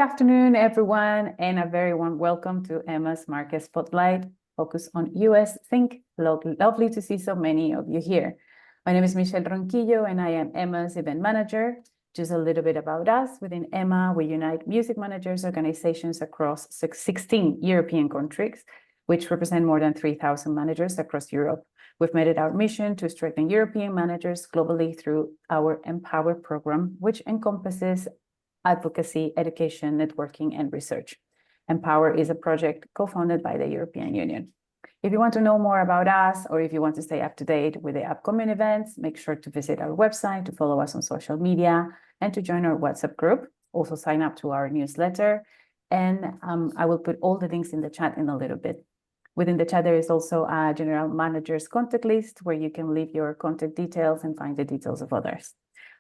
Good afternoon, everyone, and a very warm welcome to Emma's Market Spotlight, focus on US Think. Lovely to see so many of you here. My name is Michelle Ronquillo, and I am Emma's event manager. Just a little bit about us. Within Emma, we unite music managers organizations across 16 European countries, which represent more than 3,000 managers across Europe. We've made it our mission to strengthen European managers globally through our Empower program, which encompasses advocacy, education, networking, and research. Empower is a project co-founded by the European Union. If you want to know more about us, or if you want to stay up to date with the upcoming events, make sure to visit our website, to follow us on social media, and to join our WhatsApp group. Also sign up to our newsletter. And I will put all the links in the chat in a little bit. Within the chat, there is also a general manager's contact list where you can leave your contact details and find the details of others.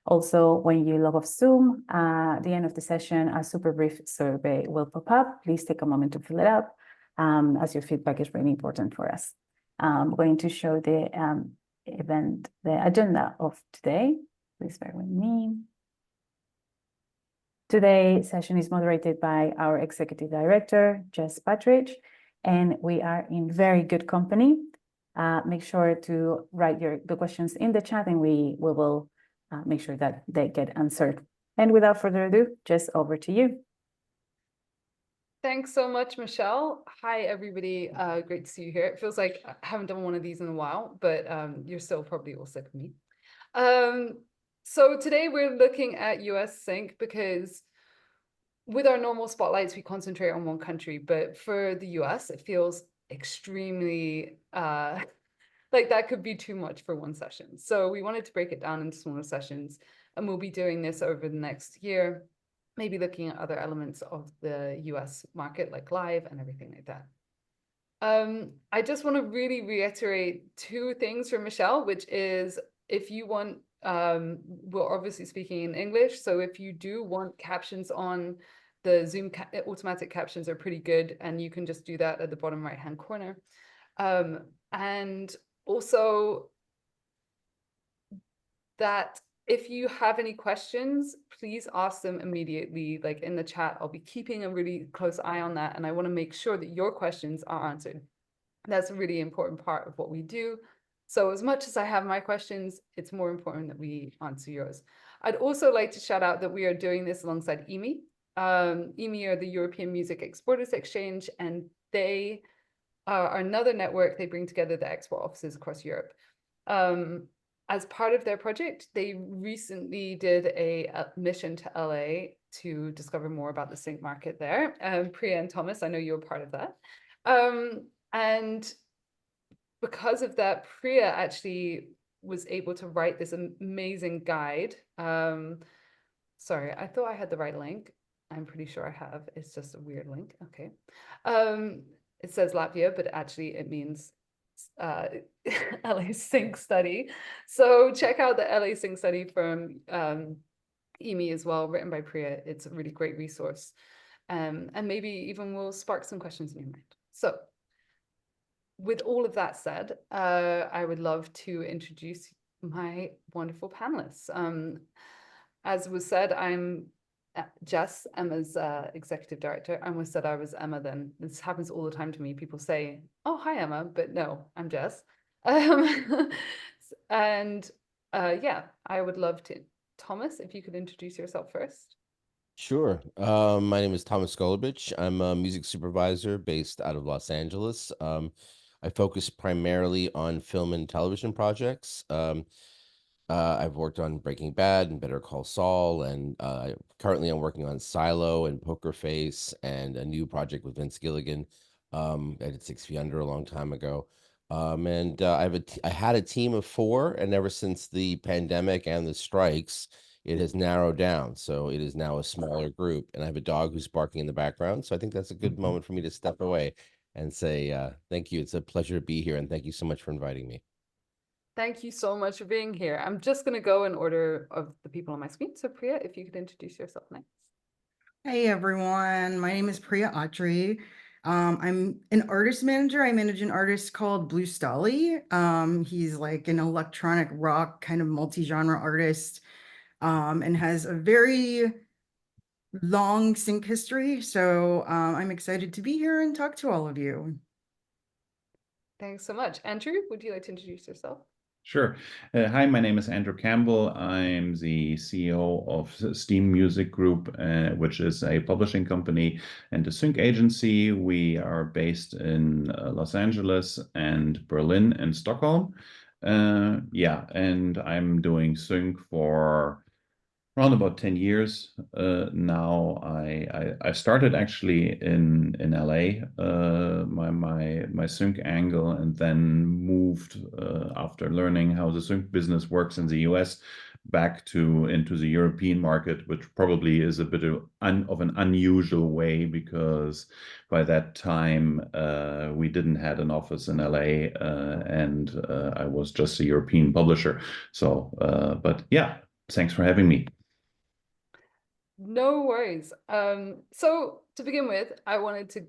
Also, when you log off Zoom, at the end of the session, a super brief survey will pop up. Please take a moment to fill it up, as your feedback is really important for us. I'm going to show the the agenda of today. Please bear with me. Today's session is moderated by our Executive Director, Jess Patridge, and we are in very good company. Make sure to write the questions in the chat, and we will make sure that they get answered. And without further ado, Jess, over to you. Thanks so much, Michelle. Hi, everybody. Great to see you here. It feels like I haven't done one of these in a while, but you're still probably all sick of me. So today we're looking at US Sync because with our normal spotlights, we concentrate on one country, but for the US, it feels extremely like that could be too much for one session. So we wanted to break it down into smaller sessions, and we'll be doing this over the next year, maybe looking at other elements of the US market, like live and everything like that. I just want to really reiterate two things from Michelle, which is if you want, we're obviously speaking in English, so if you do want captions on the Zoom, automatic captions are pretty good, and you can just do that at the bottom right-hand corner. And also that if you have any questions, please ask them immediately, like in the chat. I'll be keeping a really close eye on that, and I want to make sure that your questions are answered. That's a really important part of what we do. So as much as I have my questions, it's more important that we answer yours. I'd also like to shout out that we are doing this alongside EMI. EMI are the European Music Exporters Exchange, and they are another network. They bring together the export offices across Europe. As part of their project, they recently did a mission to LA to discover more about the sync market there. Priya and Thomas, I know you were part of that. And because of that, Priya actually was able to write this amazing guide. Sorry, I thought I had the right link. I'm pretty sure I have. It's just a weird link. Okay. It says Latvia, but actually it means LA Sync Study. So check out the LA Sync Study from EMI as well, written by Priya. It's a really great resource. And maybe even will spark some questions in your mind. So with all of that said, I would love to introduce my wonderful panelists. As was said, I'm Jess, Emma's executive director. I almost said I was Emma then. This happens all the time to me. People say, oh, hi, Emma, but no, I'm Jess. And yeah, I would love to. Thomas, if you could introduce yourself first. Sure. My name is Thomas Golubic. I'm a music supervisor based out of Los Angeles. I focus primarily on film and television projects. I've worked on Breaking Bad and Better Call Saul, and currently I'm working on Silo and Poker Face and a new project with Vince Gilligan. I did 6 Feet Under a long time ago. I had a team of 4, and ever since the pandemic and the strikes, it has narrowed down. So it is now a smaller group, and I have a dog who's barking in the background. So I think that's a good moment for me to step away and say thank you. It's a pleasure to be here, and thank you so much for inviting me. Thank you so much for being here. I'm just going to go in order of the people on my screen. So Priya, if you could introduce yourself next. Hey everyone, my name is Priya Autrey. I'm an artist manager. I manage an artist called Blue Stolly. He's like an electronic rock kind of multi-genre artist, and has a very long sync history. So I'm excited to be here and talk to all of you. Thanks so much. Andrew, would you like to introduce yourself? Sure. Hi, my name is Andrew Campbell. I'm the CEO of Steam Music Group, which is a publishing company and a sync agency. We are based in Los Angeles and Berlin and Stockholm. Yeah, and I'm doing sync for around about 10 years now. I started actually in LA, my sync angle, and then moved after learning how the sync business works in the US back into the European market, which probably is a bit of an unusual way, because by that time we didn't had an office in LA, and I was just a European publisher. So, but yeah, thanks for having me. No worries. So to begin with, I wanted to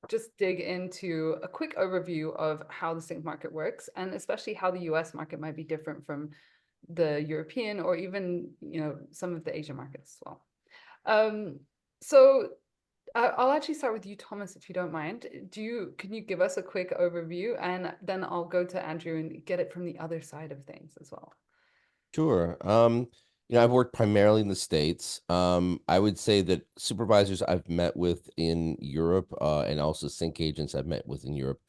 just dig into a quick overview of how the sync market works, and especially how the US market might be different from the European or even, some of the Asian markets as well. So I'll actually start with you, Thomas, if you don't mind. Can you give us a quick overview, and then I'll go to Andrew and get it from the other side of things as well. Sure. I've worked primarily in the States. I would say that supervisors I've met with in Europe, and also sync agents I've met with in Europe,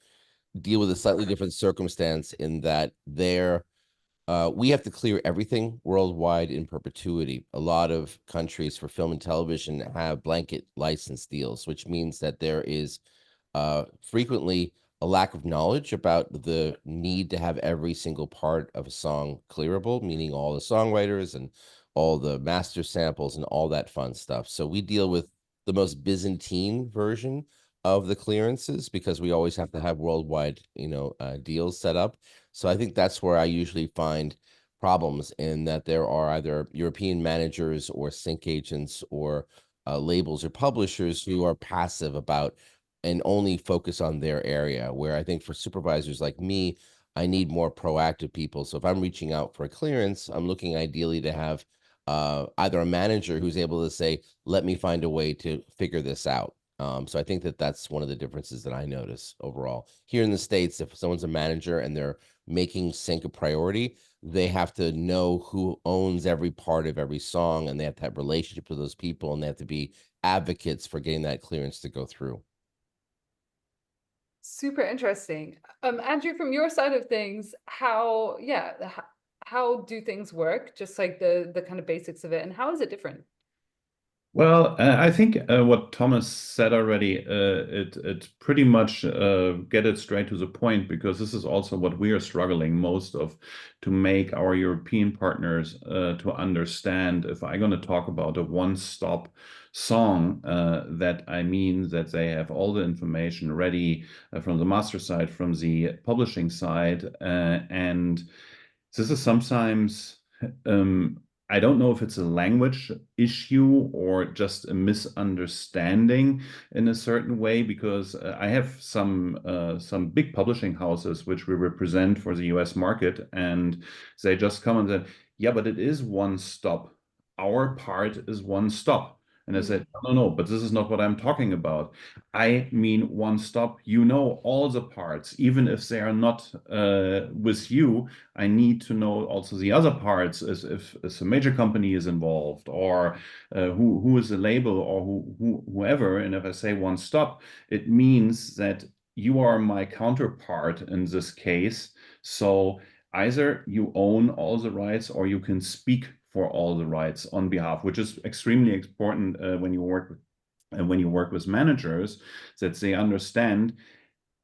deal with a slightly different circumstance in that we have to clear everything worldwide in perpetuity. A lot of countries for film and television have blanket license deals, which means that there is frequently a lack of knowledge about the need to have every single part of a song clearable, meaning all the songwriters and all the master samples and all that fun stuff. So we deal with the most Byzantine version of the clearances, because we always have to have worldwide, deals set up. So I think that's where I usually find problems, in that there are either European managers or sync agents or labels or publishers who are passive about and only focus on their area, where I think for supervisors like me, I need more proactive people. So if I'm reaching out for a clearance, I'm looking ideally to have either a manager who's able to say, let me find a way to figure this out. So I think that that's one of the differences that I notice overall. Here in the States, if someone's a manager and they're making sync a priority, they have to know who owns every part of every song, and they have to have relationships with those people, and they have to be advocates for getting that clearance to go through. Super interesting. Andrew, from your side of things, how do things work? Just like the kind of basics of it, and how is it different? Well, I think what Thomas said already, it pretty much get it straight to the point, because this is also what we are struggling most of, to make our European partners to understand. If I'm going to talk about a one-stop song, that I mean that they have all the information ready from the master side, from the publishing side, and this is sometimes I don't know if it's a language issue or just a misunderstanding in a certain way, because I have some big publishing houses which we represent for the US market, and they just come and say, yeah, but it is one stop. Our part is one stop. And I said, no, but this is not what I'm talking about. I mean one stop. You know all the parts, even if they are not with you. I need to know also the other parts, as if a major company is involved, or who is the label, or whoever. And if I say one stop, it means that you are my counterpart in this case. So either you own all the rights, or you can speak for all the rights on behalf, which is extremely important when you work with managers, that they understand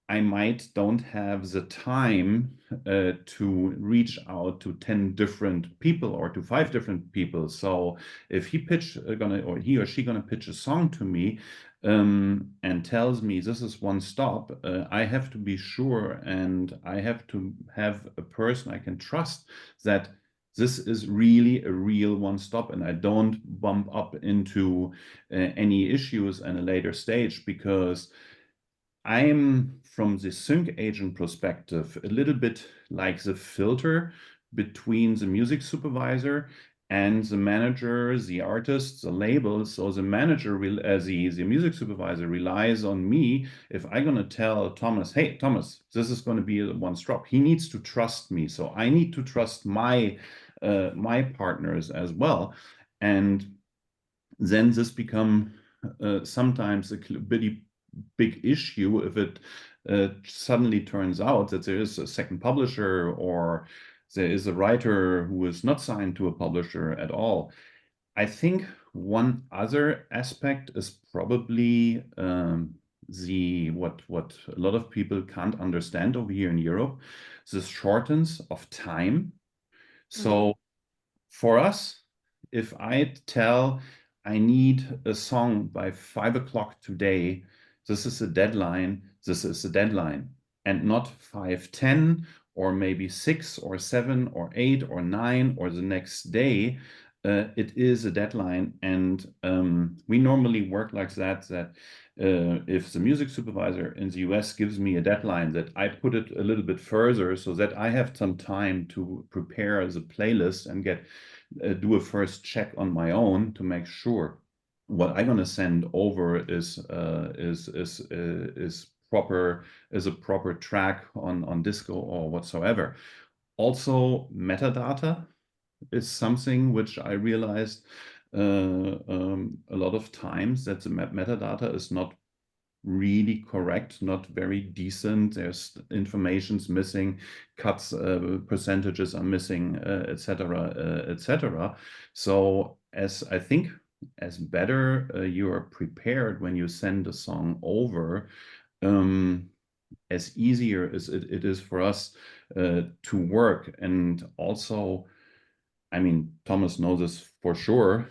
I might don't have the time to reach out to 10 different people or to 5 different people. So if he or she gonna pitch a song to me and tells me this is one stop, I have to be sure, and I have to have a person I can trust that this is really a real one stop, and I don't bump up into any issues at a later stage, because I'm, from the sync agent perspective, a little bit like the filter between the music supervisor and the manager, the artist, the label. So the manager, the music supervisor relies on me. If I'm going to tell Thomas, hey, Thomas, this is going to be a one drop, he needs to trust me. So I need to trust my partners as well. And then this become sometimes a bitty big issue if it suddenly turns out that there is a second publisher, or there is a writer who is not signed to a publisher at all. I think one other aspect is probably what a lot of people can't understand over here in Europe, the shortness of time. So for us, if I tell I need a song by 5 o'clock today, this is a deadline, and not 5:10 or maybe 6 or 7 or 8 or 9 or the next day. It is a deadline, and we normally work like that if the music supervisor in the US gives me a deadline, that I put it a little bit further so that I have some time to prepare the playlist and do a first check on my own to make sure what I'm gonna send over is a proper track on disco or whatsoever. Also, metadata is something which I realized a lot of times, that the metadata is not really correct, not very decent. There's information's missing, cuts, percentages are missing, etc., etc. So I think as better you are prepared when you send a song over, as easier as it is for us to work. And also, I mean, Thomas knows this for sure.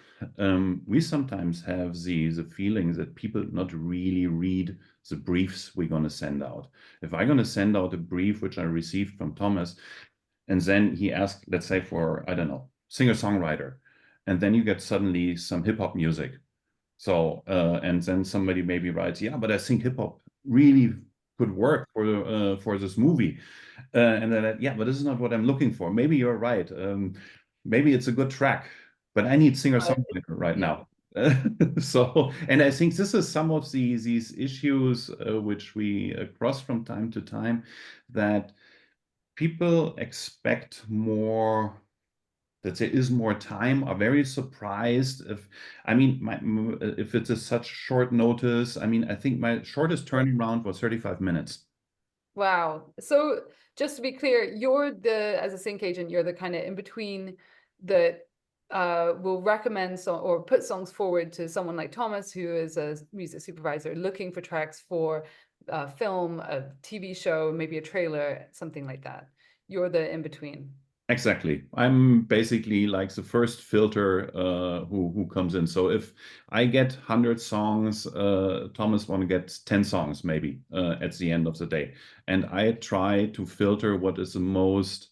We sometimes have the feeling that people not really read the briefs we're going to send out. If I'm going to send out a brief which I received from Thomas, and then he asked, let's say for, I don't know, singer-songwriter, and then you get suddenly some hip-hop music. So, and then somebody maybe writes, yeah, but I think hip-hop really could work for this movie. And then, yeah, but this is not what I'm looking for. Maybe you're right. Maybe it's a good track, but I need singer-songwriter right now. So, and I think this is some of these issues which we cross from time to time, that people expect more, that there is more time, are very surprised if it is such short notice. I mean, I think my shortest turnaround was 35 minutes. Wow. So just to be clear, as a sync agent, you're the kind of in between that will recommend or put songs forward to someone like Thomas, who is a music supervisor looking for tracks for a film, a TV show, maybe a trailer, something like that. You're the in between. Exactly. I'm basically like the first filter who comes in. So if I get 100 songs, Thomas want to get 10 songs maybe at the end of the day. And I try to filter what is the most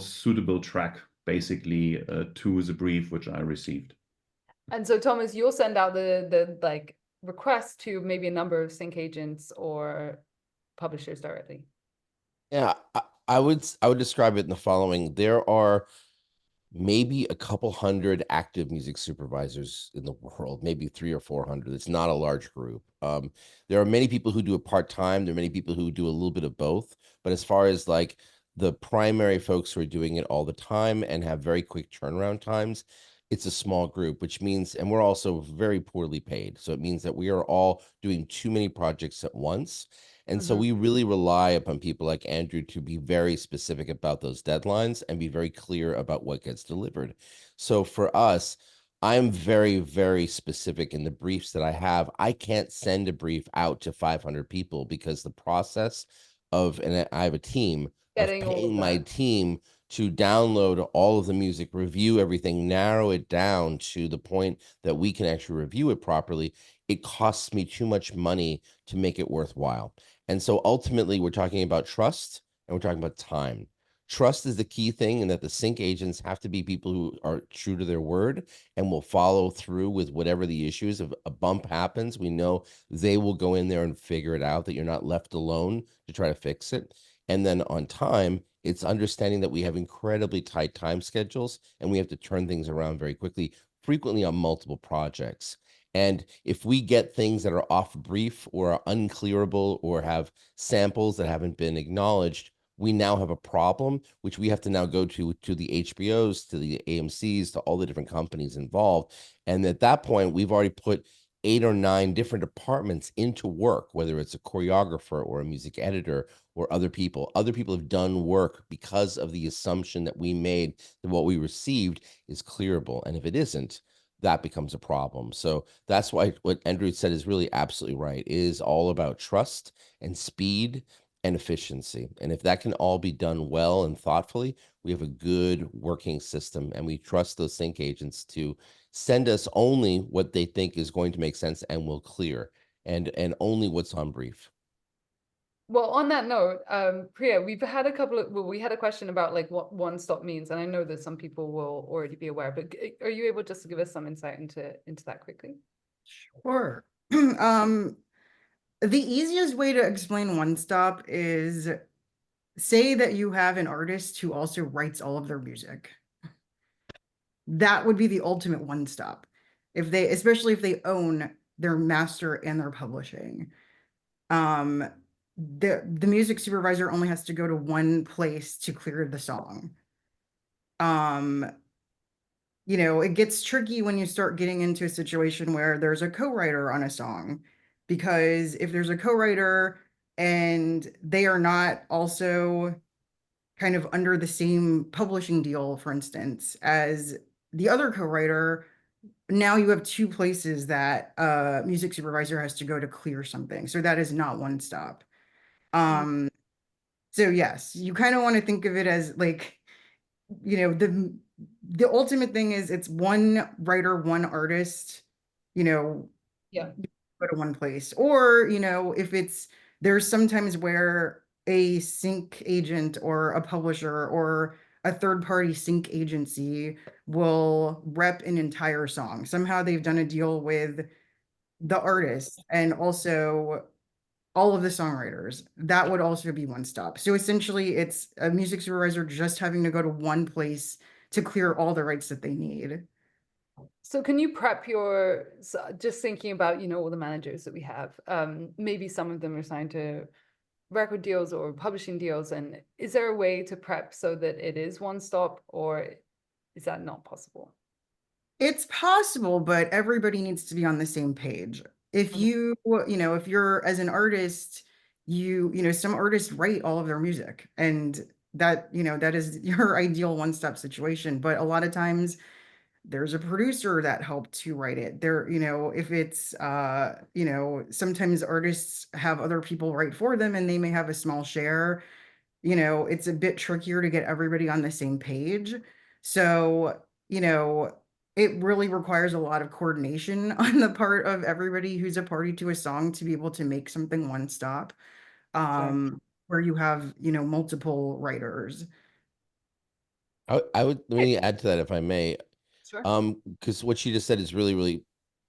suitable track basically to the brief which I received. And so Thomas, you'll send out the like request to maybe a number of sync agents or publishers directly. Yeah, I would describe it in the following. There are maybe a couple hundred active music supervisors in the world, maybe 300 or 400. It's not a large group. There are many people who do it part-time. There are many people who do a little bit of both. But as far as like the primary folks who are doing it all the time and have very quick turnaround times, it's a small group, which means, and we're also very poorly paid. So it means that we are all doing too many projects at once. And so we really rely upon people like Andrew to be very specific about those deadlines and be very clear about what gets delivered. So for us, I'm very, very specific in the briefs that I have. I can't send a brief out to 500 people because the process and I have a team of paying my team to download all of the music, review everything, narrow it down to the point that we can actually review it properly. It costs me too much money to make it worthwhile. And so ultimately, we're talking about trust and we're talking about time. Trust is the key thing, and that the sync agents have to be people who are true to their word and will follow through with whatever the issue is. If a bump happens, we know they will go in there and figure it out, that you're not left alone to try to fix it. And then on time, It's understanding that we have incredibly tight time schedules and we have to turn things around very quickly, frequently on multiple projects. And if we get things that are off brief or are unclearable or have samples that haven't been acknowledged, we now have a problem, which we have to now go to the HBOs, to the AMCs, to all the different companies involved. And at that point, we've already put 8 or 9 different departments into work, whether it's a choreographer or a music editor or other people. Other people have done work because of the assumption that we made that what we received is clearable. And if it isn't, that becomes a problem. So that's why what Andrew said is really absolutely right. It is all about trust and speed and efficiency. And if that can all be done well and thoughtfully, we have a good working system, and we trust those sync agents to send us only what they think is going to make sense and will clear, and only what's on brief. Well, on that note, Priya, we've had we had a question about like what one-stop means, and I know that some people will already be aware, but are you able just to give us some insight into that quickly? Sure. The easiest way to explain one stop is, say that you have an artist who also writes all of their music. That would be the ultimate one stop. Especially if they own their master and their publishing. The music supervisor only has to go to one place to clear the song. It gets tricky when you start getting into a situation where there's a co-writer on a song, because if there's a co-writer and they are not also kind of under the same publishing deal, for instance, as the other co-writer, now you have 2 places that a music supervisor has to go to clear something. So that is not one stop. So yes, you kind of want to think of it as like, the ultimate thing is it's one writer, one artist, Yeah. go to one place. Or, if there's sometimes where a sync agent or a publisher or a third-party sync agency will rep an entire song. Somehow they've done a deal with the artist and also all of the songwriters. That would also be one stop. So essentially, it's a music supervisor just having to go to one place to clear all the rights that they need. So can you prep just thinking about, all the managers that we have, maybe some of them are signed to record deals or publishing deals, and is there a way to prep so that it is one stop, or is that not possible? It's possible, but everybody needs to be on the same page. If if you're as an artist, some artists write all of their music, and that is your ideal one-stop situation. But a lot of times there's a producer that helped to write it. If it's sometimes artists have other people write for them and they may have a small share. It's a bit trickier to get everybody on the same page. So, it really requires a lot of coordination on the part of everybody who's a party to a song to be able to make something one stop, where you have, multiple writers. I would, let me add to that, if I may. Sure. Because what she just said is really, really,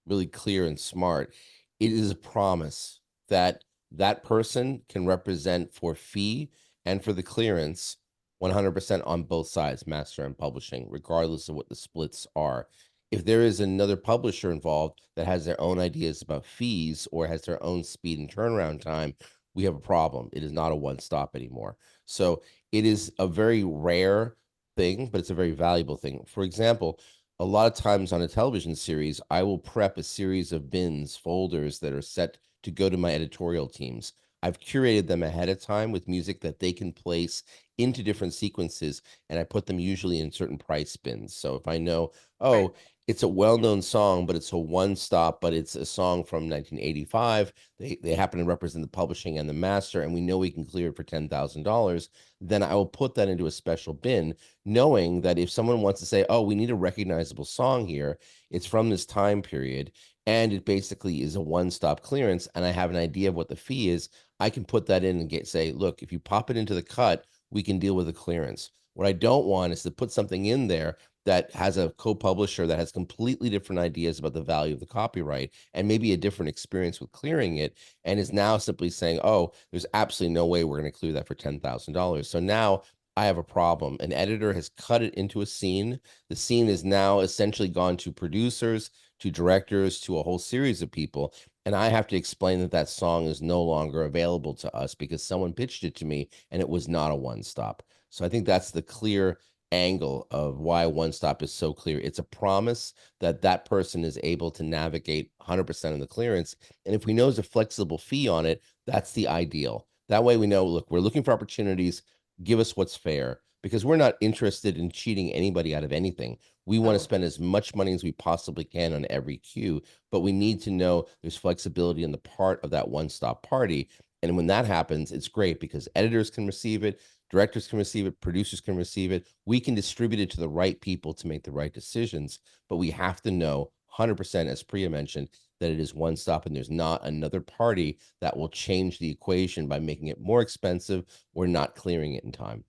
really clear and smart. It is a promise that that person can represent for fee and for the clearance 100% on both sides, master and publishing, regardless of what the splits are. If there is another publisher involved that has their own ideas about fees or has their own speed and turnaround time, we have a problem. It is not a one-stop anymore. So it is a very rare thing, but it's a very valuable thing. For example, a lot of times on a television series, I will prep a series of bins, folders that are set to go to my editorial teams. I've curated them ahead of time with music that they can place into different sequences, and I put them usually in certain price bins. So if I know, oh, it's a well-known song, but it's a one-stop, but it's a song from 1985. They happen to represent the publishing and the master, and we know we can clear it for $10,000. Then I will put that into a special bin, knowing that if someone wants to say, oh, we need a recognizable song here, it's from this time period, and it basically is a one-stop clearance, and I have an idea of what the fee is, I can put that in and say, look, if you pop it into the cut, we can deal with the clearance. What I don't want is to put something in there that has a co-publisher that has completely different ideas about the value of the copyright and maybe a different experience with clearing it, and is now simply saying, oh, there's absolutely no way we're going to clear that for $10,000. So now I have a problem. An editor has cut it into a scene. The scene is now essentially gone to producers, to directors, to a whole series of people. And I have to explain that that song is no longer available to us because someone pitched it to me and it was not a one stop. So I think that's the clear angle of why one stop is so clear. It's a promise that that person is able to navigate 100% of the clearance. And if we know there's a flexible fee on it, that's the ideal. That way we know, look, we're looking for opportunities, give us what's fair, because we're not interested in cheating anybody out of anything. We want to Oh, spend as much money as we possibly can on every cue, but we need to know there's flexibility on the part of that one-stop party. And when that happens, it's great because editors can receive it, directors can receive it, producers can receive it. We can distribute it to the right people to make the right decisions, but we have to know 100%, as Priya mentioned, that it is one stop and there's not another party that will change the equation by making it more expensive or not clearing it in time.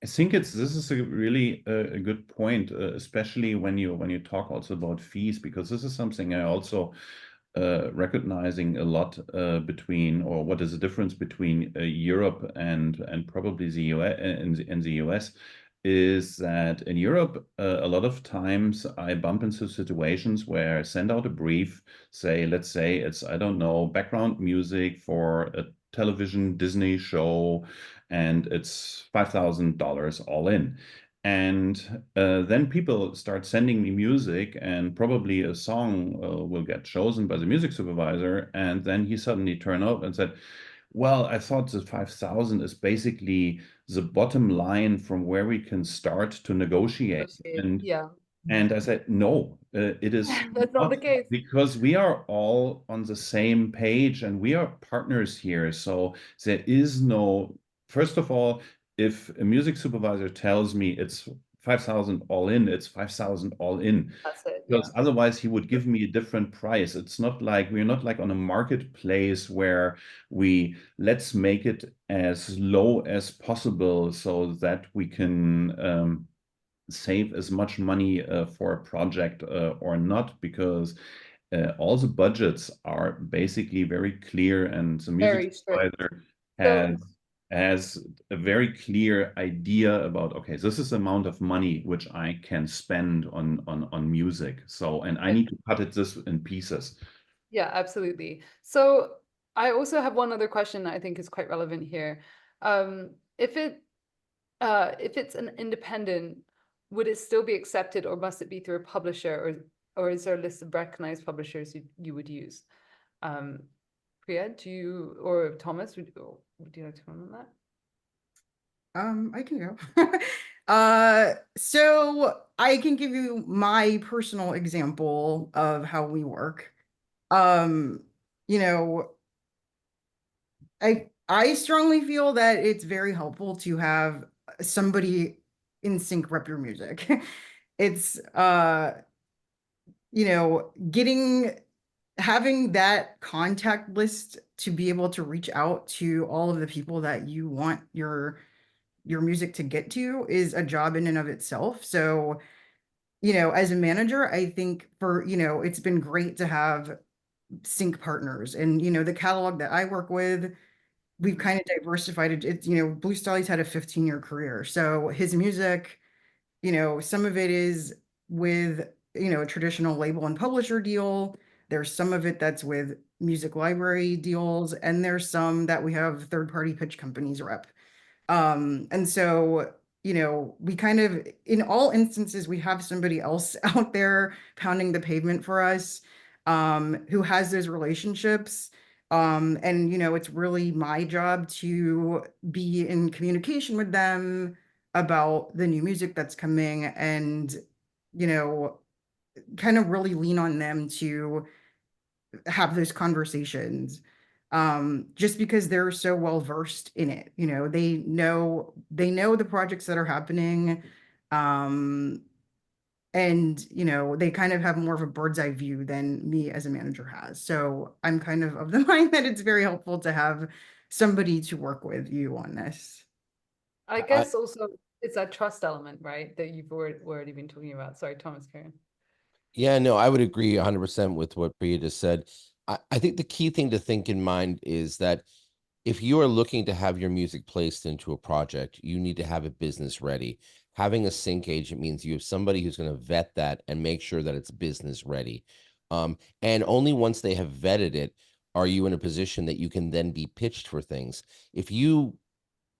I think this is a really a good point, especially when you talk also about fees, because this is something I also recognizing a lot between, or what is the difference between Europe and probably the US and the US, is that in Europe a lot of times I bump into situations where I send out a brief, say, let's say it's, I don't know, background music for a television Disney show, and it's $5,000 all in. And then people start sending me music, and probably a song will get chosen by the music supervisor. And then he suddenly turned up and said, well, I thought the 5,000 is basically the bottom line from where we can start to negotiate. yeah. And I said, no, it is That's not the not, case. because we are all on the same page and we are partners here. So there is no, first of all, if a music supervisor tells me it's 5,000 all in, it's 5,000 all in. That's it. Because otherwise he would give me a different price. It's not like, we're not like on a marketplace where let's make it as low as possible so that we can save as much money for a project or not, because all the budgets are basically very clear, and the music Very strict. supervisor So has a very clear idea about, okay, this is the amount of money which I can spend on music. So, and I need to cut it this in pieces. yeah, absolutely. So I also have one other question that I think is quite relevant here. If it's an independent, would it still be accepted, or must it be through a publisher, or is there a list of recognized publishers you would use? Priya, or Thomas, would you like to comment on that? I can go. So I can give you my personal example of how we work. You know, I strongly feel that it's very helpful to have somebody in sync rep your music. It's having that contact list to be able to reach out to all of the people that you want your music to get to is a job in and of itself. So, as a manager, I think it's been great to have sync partners, and the catalog that I work with, we've kind of diversified it. Blue Stolly's had a 15-year career, so his music, some of it is with a traditional label and publisher deal. There's some of it that's with music library deals, and there's some that we have third-party pitch companies rep. And so, we kind of, in all instances, we have somebody else out there pounding the pavement for us, who has those relationships. And, it's really my job to be in communication with them about the new music that's coming, and, kind of really lean on them to have those conversations, just because they're so well versed in it. They know the projects that are happening, and they kind of have more of a bird's eye view than me as a manager has. So I'm kind of the mind that it's very helpful to have somebody to work with you on this. I guess also it's that trust element, right, that you've already been talking about. Sorry, Thomas, Karen. Yeah, no, I would agree 100% with what Priya just said. I think the key thing to think in mind is that if you are looking to have your music placed into a project, you need to have it business ready. Having a sync agent means you have somebody who's going to vet that and make sure that it's business ready. And only once they have vetted it are you in a position that you can then be pitched for things. If you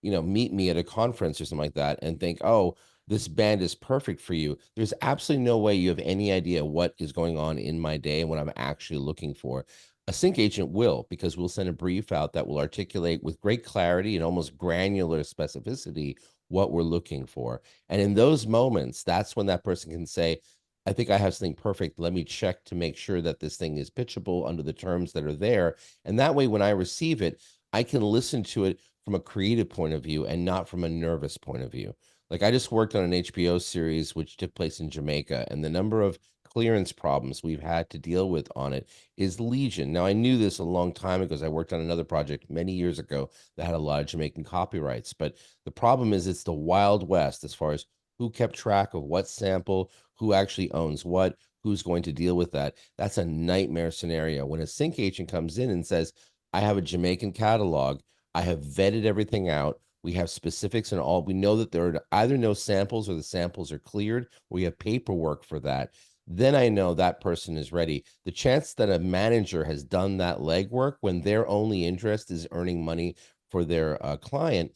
meet me at a conference or something like that and think, oh, this band is perfect for you, there's absolutely no way you have any idea what is going on in my day and what I'm actually looking for. A sync agent will, because we'll send a brief out that will articulate with great clarity and almost granular specificity what we're looking for. And in those moments, that's when that person can say, I think I have something perfect. Let me check to make sure that this thing is pitchable under the terms that are there. And that way, when I receive it, I can listen to it from a creative point of view and not from a nervous point of view. Like I just worked on an HBO series which took place in Jamaica, and the number of clearance problems we've had to deal with on it is legion. Now, I knew this a long time ago because I worked on another project many years ago that had a lot of Jamaican copyrights. But the problem is it's the Wild West as far as who kept track of what sample, who actually owns what, who's going to deal with that. That's a nightmare scenario. When a sync agent comes in and says, I have a Jamaican catalog, I have vetted everything out. We have specifics and all. We know that there are either no samples or the samples are cleared. We have paperwork for that. Then I know that person is ready. The chance that a manager has done that legwork when their only interest is earning money for their client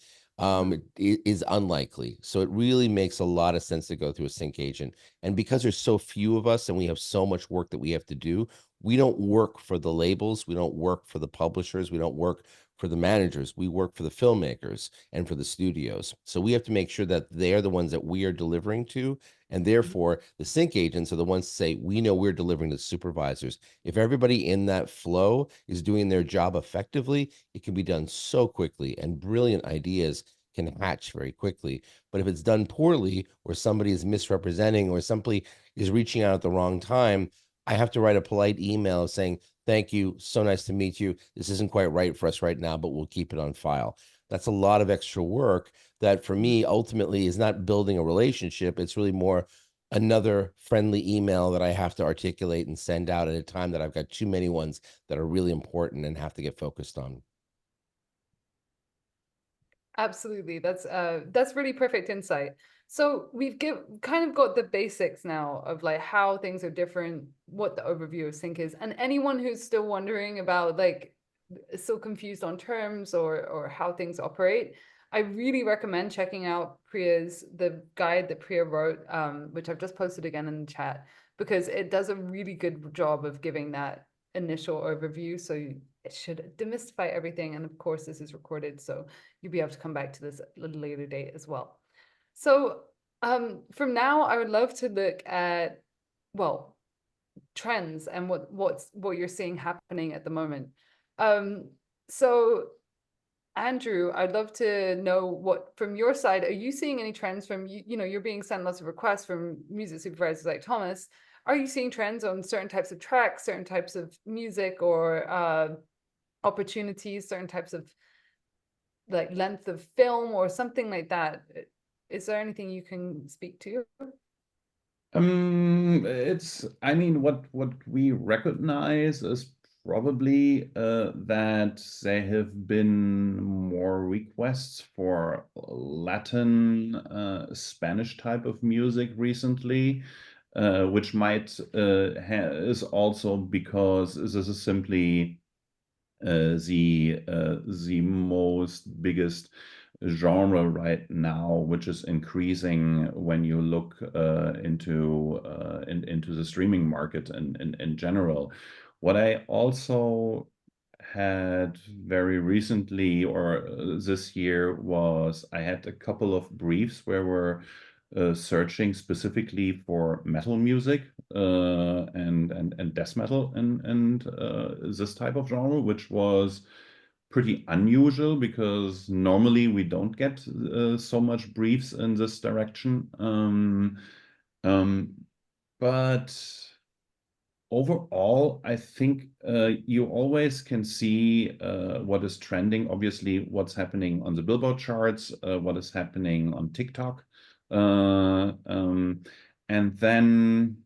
is unlikely. So it really makes a lot of sense to go through a sync agent. And because there's so few of us and we have so much work that we have to do, we don't work for the labels. We don't work for the publishers. We don't work for the managers. We work for the filmmakers and for the studios. So we have to make sure that they're the ones that we are delivering to. And therefore, the sync agents are the ones to say, we know we're delivering to supervisors. If everybody in that flow is doing their job effectively, it can be done so quickly, and brilliant ideas can hatch very quickly. But if it's done poorly, or somebody is misrepresenting, or somebody is reaching out at the wrong time, I have to write a polite email saying, thank you, so nice to meet you. This isn't quite right for us right now, but we'll keep it on file. That's a lot of extra work that for me ultimately is not building a relationship. It's really more another friendly email that I have to articulate and send out at a time that I've got too many ones that are really important and have to get focused on. Absolutely. That's really perfect insight. So we've kind of got the basics now of like how things are different, what the overview of sync is, and anyone who's still wondering about like still confused on terms or how things operate, I really recommend checking out the guide that Priya wrote, which I've just posted again in the chat, because it does a really good job of giving that initial overview. So it should demystify everything. And of course, this is recorded, so you'll be able to come back to this at a little later date as well. So from now, I would love to look at, well, trends and what you're seeing happening at the moment. So Andrew, I'd love to know what from your side, are you seeing any trends from, you're being sent lots of requests from music supervisors like Thomas. Are you seeing trends on certain types of tracks, certain types of music, or opportunities, certain types of like length of film or something like that? Is there anything you can speak to? I mean, what we recognize is probably that there have been more requests for Latin, Spanish type of music recently, which might is also because this is simply the most biggest genre right now, which is increasing when you look into the streaming market and in general. What I also had very recently or this year was I had a couple of briefs where we're searching specifically for metal music and death metal and this type of genre, which was pretty unusual because normally we don't get so much briefs in this direction. But overall, I think you always can see what is trending. Obviously, what's happening on the Billboard charts, what is happening on TikTok. And then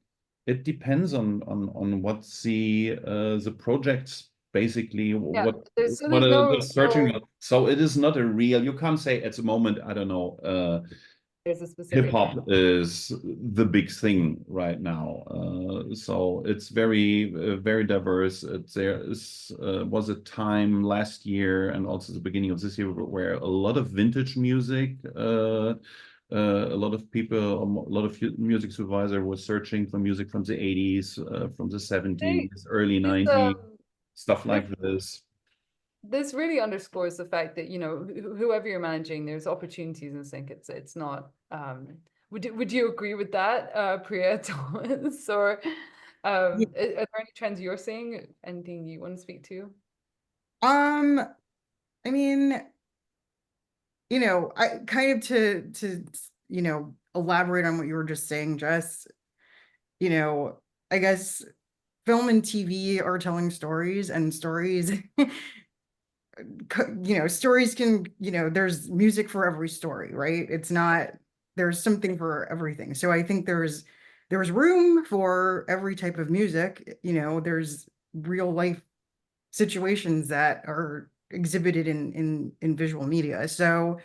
it depends on what the projects basically Yeah, what there's what no, the searching. So it is not a real. You can't say at the moment. I don't know. there's a specific. Hip hop is the big thing right now. So it's very diverse. There was a time last year and also the beginning of this year where a lot of vintage music. A lot of people, a lot of music supervisor was searching for music from the 80s, from the 70s, early 90s, stuff like this. This really underscores the fact that, you know, whoever you're managing, there's opportunities in sync. It's not. Would you agree with that, Priya, Thomas? Or are there any trends you're seeing? Anything you want to speak to? I mean, you know, I kind of to you know, elaborate on what you were just saying, Jess, you know, I guess film and TV are telling stories, and stories you know, stories can, you know, there's music for every story, right? It's not, there's something for everything. So I think there's room for every type of music. You know, there's real life situations that are exhibited in visual media. So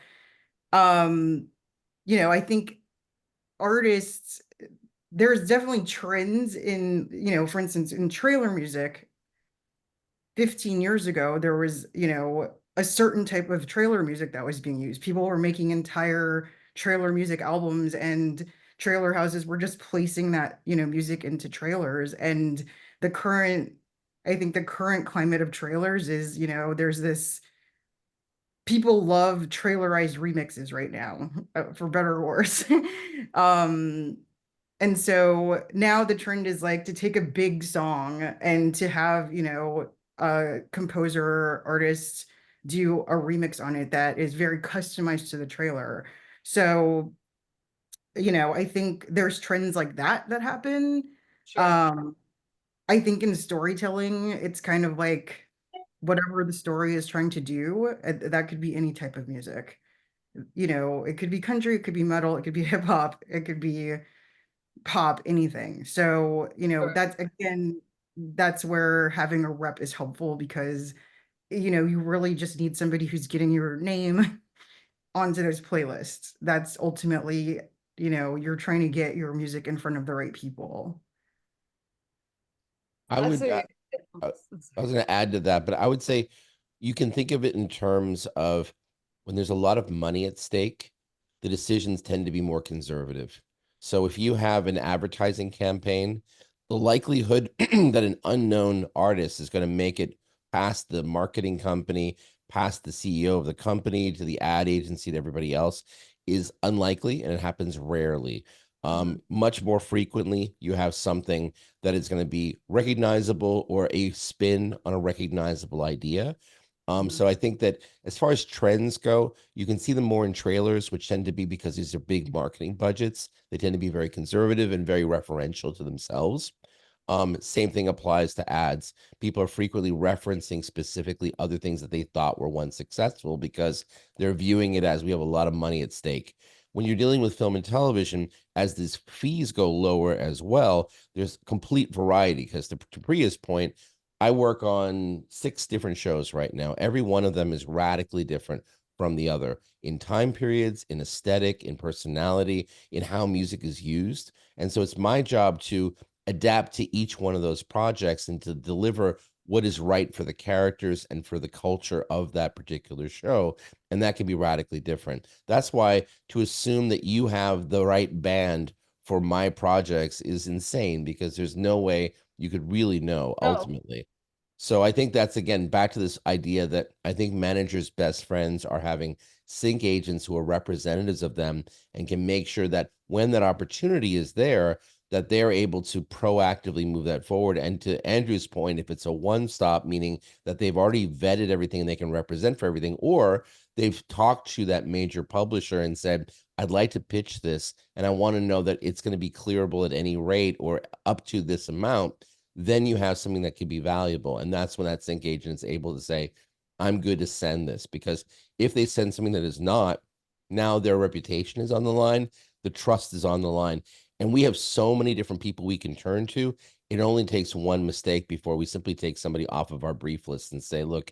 you know, I think artists, there's definitely trends in, you know, for instance, in trailer music. 15 years ago, there was, you know, a certain type of trailer music that was being used. People were making entire trailer music albums, and trailer houses were just placing that, you know, music into trailers. And the current, I think the current climate of trailers is, you know, there's this, people love trailerized remixes right now, for better or worse. And so now the trend is like to take a big song and to have, you know, a composer or artist do a remix on it that is very customized to the trailer. So, you know, I think there's trends like that that happen. Sure. I think in storytelling, it's kind of like whatever the story is trying to do, that could be any type of music. You know, it could be country, it could be metal, it could be hip hop, it could be pop, anything. So, you know, Sure. that's again, that's where having a rep is helpful, because, you know, you really just need somebody who's getting your name onto those playlists. That's ultimately, you know, you're trying to get your music in front of the right people. I would, Absolutely. I was going to add to that, but I would say you can think of it in terms of when there's a lot of money at stake, the decisions tend to be more conservative. So if you have an advertising campaign, the likelihood that an unknown artist is going to make it past the marketing company, past the CEO of the company, to the ad agency, to everybody else is unlikely, and it happens rarely. Much more frequently, you have something that is going to be recognizable or a spin on a recognizable idea. So I think that as far as trends go, you can see them more in trailers, which tend to be, because these are big marketing budgets, they tend to be very conservative and very referential to themselves. Same thing applies to ads. People are frequently referencing specifically other things that they thought were once successful because they're viewing it as we have a lot of money at stake. When you're dealing with film and television, as these fees go lower as well, there's complete variety, because to Priya's point, I work on 6 different shows right now. Every one of them is radically different from the other in time periods, in aesthetic, in personality, in how music is used. And so it's my job to adapt to each one of those projects and to deliver what is right for the characters and for the culture of that particular show. And that can be radically different. That's why to assume that you have the right band for my projects is insane, because there's no way you could really know ultimately. So I think that's, again, back to this idea that I think managers' best friends are having sync agents who are representatives of them and can make sure that when that opportunity is there, that they're able to proactively move that forward. And to Andrew's point, if it's a one-stop, meaning that they've already vetted everything and they can represent for everything, or they've talked to that major publisher and said, I'd like to pitch this, and I want to know that it's going to be clearable at any rate or up to this amount, then you have something that could be valuable. And that's when that sync agent is able to say, I'm good to send this. Because if they send something that is not, now their reputation is on the line, the trust is on the line. And we have so many different people we can turn to. It only takes one mistake before we simply take somebody off of our brief list and say, look,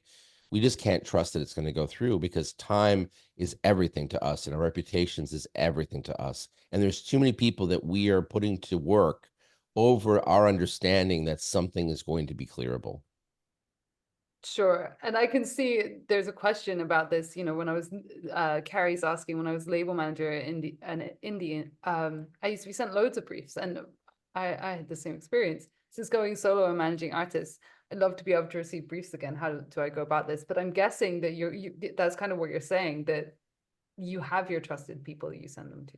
we just can't trust that it's going to go through, because time is everything to us and our reputations is everything to us. And there's too many people that we are putting to work over our understanding that something is going to be clearable. Sure. And I can see there's a question about this, when I was, Carrie's asking, when I was label manager in Indian, I used to be sent loads of briefs, and I had the same experience. Since going solo and managing artists, I'd love to be able to receive briefs again. How do I go about this? But I'm guessing that that's kind of what you're saying, that you have your trusted people that you send them to.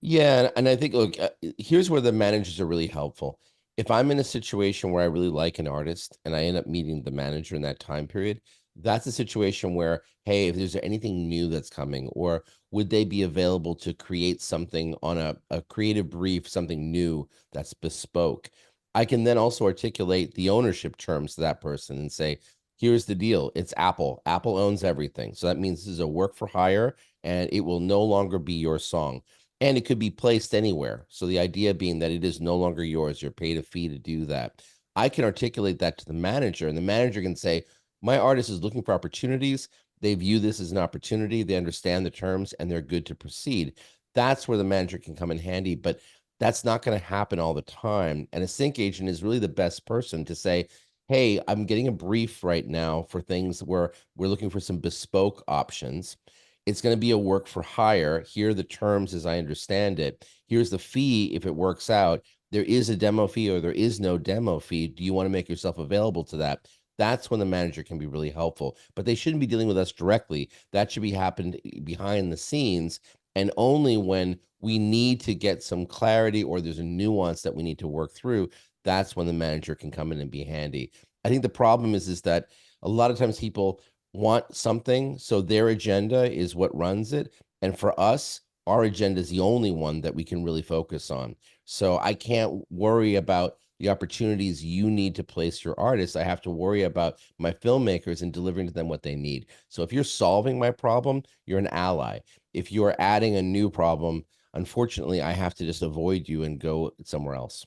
Yeah, and I think, look, here's where the managers are really helpful. If I'm in a situation where I really like an artist and I end up meeting the manager in that time period, that's a situation where, hey, if there's anything new that's coming, or would they be available to create something on a creative brief, something new that's bespoke, I can then also articulate the ownership terms to that person and say, here's the deal. It's Apple. Apple owns everything. So that means this is a work for hire and it will no longer be your song. And it could be placed anywhere. So the idea being that it is no longer yours. You're paid a fee to do that. I can articulate that to the manager, and the manager can say, my artist is looking for opportunities. They view this as an opportunity. They understand the terms and they're good to proceed. That's where the manager can come in handy, but that's not going to happen all the time. And a sync agent is really the best person to say, hey, I'm getting a brief right now for things where we're looking for some bespoke options. It's going to be a work for hire. Here are the terms as I understand it. Here's the fee if it works out. There is a demo fee or there is no demo fee. Do you want to make yourself available to that? That's when the manager can be really helpful. But they shouldn't be dealing with us directly. That should be happening behind the scenes. And only when we need to get some clarity or there's a nuance that we need to work through, that's when the manager can come in and be handy. I think the problem is that a lot of times people want something, so their agenda is what runs it. And for us, our agenda is the only one that we can really focus on. So I can't worry about the opportunities you need to place your artists. I have to worry about my filmmakers and delivering to them what they need. So if you're solving my problem, you're an ally. If you're adding a new problem, unfortunately, I have to just avoid you and go somewhere else.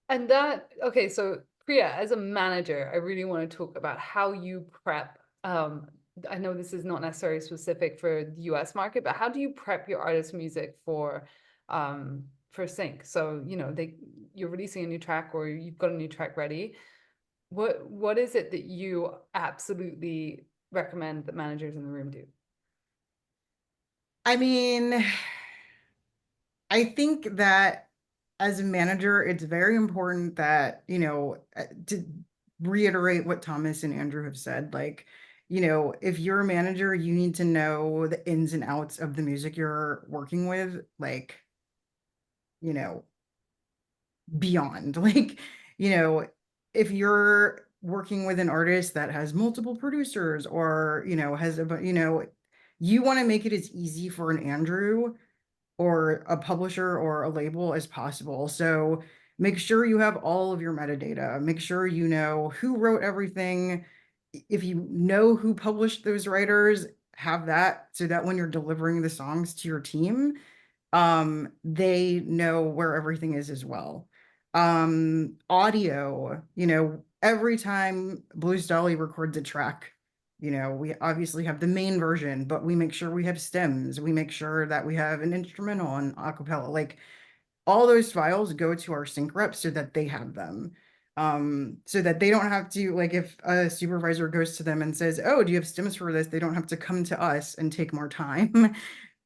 And okay, so Priya, as a manager, I really want to talk about how you prep. I know this is not necessarily specific for the US market, but how do you prep your artist music for sync? So, you're releasing a new track or you've got a new track ready. What is it that you absolutely recommend that managers in the room do? I mean, I think that as a manager, it's very important that, to reiterate what Thomas and Andrew have said, like, if you're a manager, you need to know the ins and outs of the music you're working with, like, beyond, like, if you're working with an artist that has multiple producers or, has you want to make it as easy for an Andrew or a publisher or a label as possible. So make sure you have all of your metadata. Make sure you know who wrote everything. If you know who published those writers, have that so that when you're delivering the songs to your team, they know where everything is as well. Audio, every time Blues Dolly records a track, we obviously have the main version, but we make sure we have stems. We make sure that we have an instrumental and a cappella. Like, all those files go to our sync reps so that they have them. So that they don't have to, like, if a supervisor goes to them and says, oh, do you have stems for this? They don't have to come to us and take more time